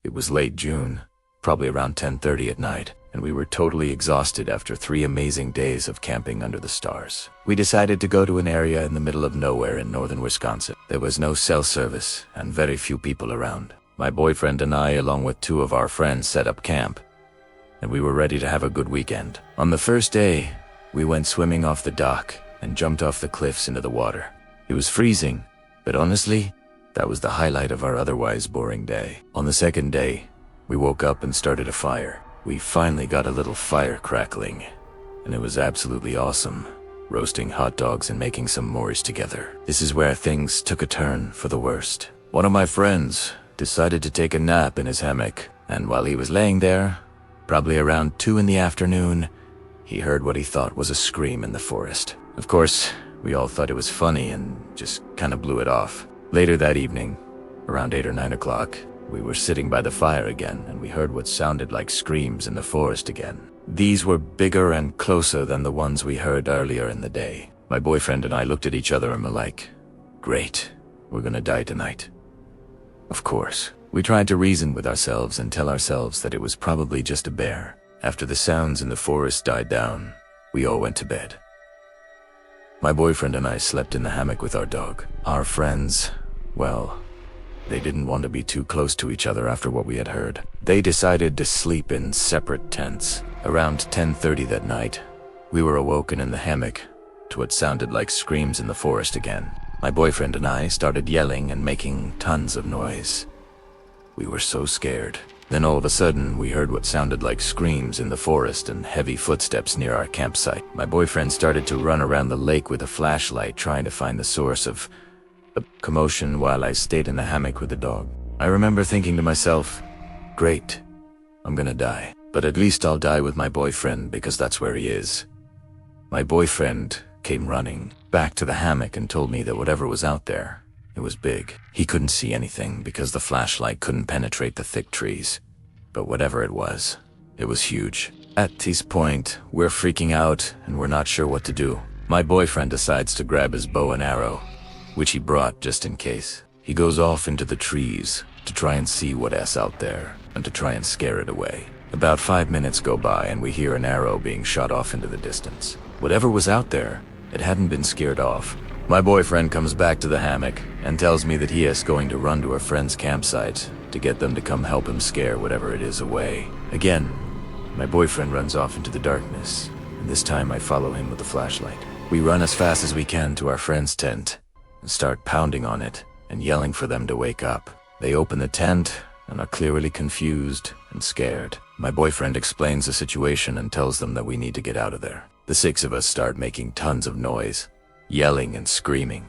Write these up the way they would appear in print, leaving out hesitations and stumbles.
It was late June, probably around 10:30 at night, and we were totally exhausted after 3 amazing days of camping under the stars. We decided to go to an area in the middle of nowhere in northern Wisconsin. There was no cell service and very few people around. My boyfriend and I, along with 2 of our friends, set up camp, and we were ready to have a good weekend. On the first day, we went swimming off the dock and jumped off the cliffs into the water. It was freezing, but honestly, that was the highlight of our otherwise boring day. On the second day, we woke up and started a fire. We finally got a little fire crackling, and it was absolutely awesome, roasting hot dogs and making some s'mores together. This is where things took a turn for the worst. One of my friends decided to take a nap in his hammock, and while he was laying there, probably around 2 in the afternoon, he heard what he thought was a scream in the forest. Of course, we all thought it was funny and just kind of blew it off. Later that evening, around 8 or 9 o'clock, we were sitting by the fire again, and we heard what sounded like screams in the forest again. These were bigger and closer than the ones we heard earlier in the day. My boyfriend and I looked at each other and were like, "Great, we're gonna die tonight." Of course, we tried to reason with ourselves and tell ourselves that it was probably just a bear. After the sounds in the forest died down, we all went to bed. My boyfriend and I slept in the hammock with our dog. Our friends, well, they didn't want to be too close to each other after what we had heard. They decided to sleep in separate tents. Around 10:30 that night, we were awoken in the hammock to what sounded like screams in the forest again. My boyfriend and I started yelling and making tons of noise. We were so scared. Then all of a sudden, we heard what sounded like screams in the forest and heavy footsteps near our campsite. My boyfriend started to run around the lake with a flashlight, trying to find the source of the commotion while I stayed in the hammock with the dog. I remember thinking to myself, "Great, I'm gonna die. But at least I'll die with my boyfriend because that's where he is." My boyfriend came running back to the hammock and told me that whatever was out there, it was big. He couldn't see anything because the flashlight couldn't penetrate the thick trees. But whatever it was huge. At this point, we're freaking out and we're not sure what to do. My boyfriend decides to grab his bow and arrow, which he brought just in case. He goes off into the trees to try and see what's out there and to try and scare it away. About 5 minutes go by and we hear an arrow being shot off into the distance. Whatever was out there, it hadn't been scared off. My boyfriend comes back to the hammock and tells me that he is going to run to a friend's campsite to get them to come help him scare whatever it is away. Again, my boyfriend runs off into the darkness, and this time I follow him with a flashlight. We run as fast as we can to our friend's tent and start pounding on it and yelling for them to wake up. They open the tent and are clearly confused and scared. My boyfriend explains the situation and tells them that we need to get out of there. The 6 of us start making tons of noise, yelling and screaming,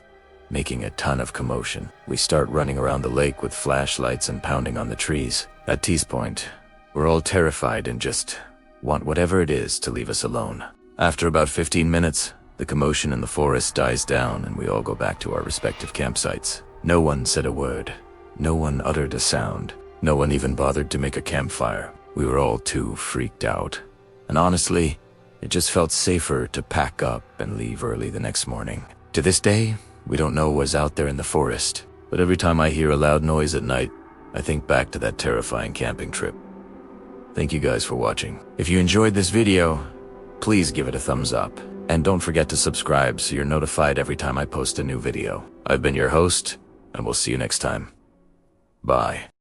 making a ton of commotion. We start running around the lake with flashlights and pounding on the trees. At this point, we're all terrified and just want whatever it is to leave us alone. After about 15 minutes, the commotion in the forest dies down and we all go back to our respective campsites. No one said a word. No one uttered a sound. No one even bothered to make a campfire. We were all too freaked out. And honestly, it just felt safer to pack up and leave early the next morning. To this day, we don't know what's out there in the forest, but every time I hear a loud noise at night, I think back to that terrifying camping trip. Thank you guys for watching. If you enjoyed this video, please give it a thumbs up. And don't forget to subscribe so you're notified every time I post a new video. I've been your host, and we'll see you next time. Bye.